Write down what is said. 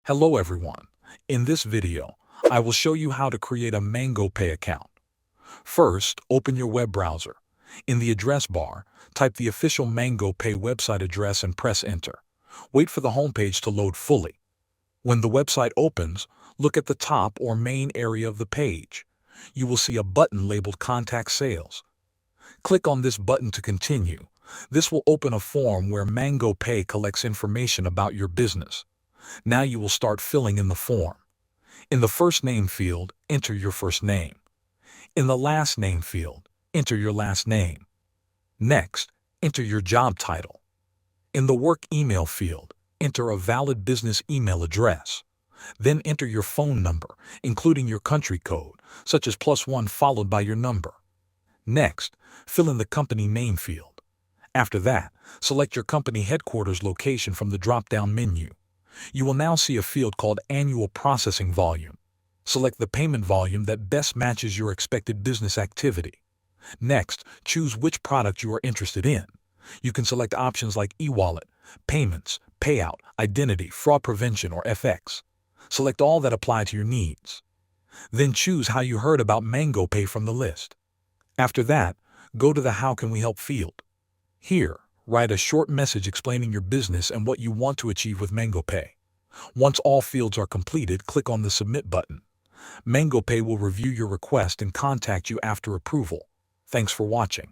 Hello everyone. In this video, I will show you how to create a Mangopay account. First, open your web browser. In the address bar, type the official Mangopay website address and press enter. Wait for the homepage to load fully. When the website opens, look at the top or main area of the page. You will see a button labeled Contact Sales. Click on this button to continue. This will open a form where Mangopay collects information about your business. Now you will start filling in the form. In the first name field, enter your first name. In the last name field, enter your last name. Next, enter your job title. In the work email field, enter a valid business email address. Then enter your phone number, including your country code, such as +1 followed by your number. Next, fill in the company name field. After that, select your company headquarters location from the drop-down menu. You will now see a field called Annual Processing Volume. Select the payment volume that best matches your expected business activity. Next, choose which product you are interested in. You can select options like e-wallet, payments, payout, identity, fraud prevention, or FX. Select all that apply to your needs. Then choose how you heard about Mangopay from the list. After that, go to the How Can We Help field. Here, write a short message explaining your business and what you want to achieve with Mangopay. Once all fields are completed, click on the Submit button. Mangopay will review your request and contact you after approval. Thanks for watching.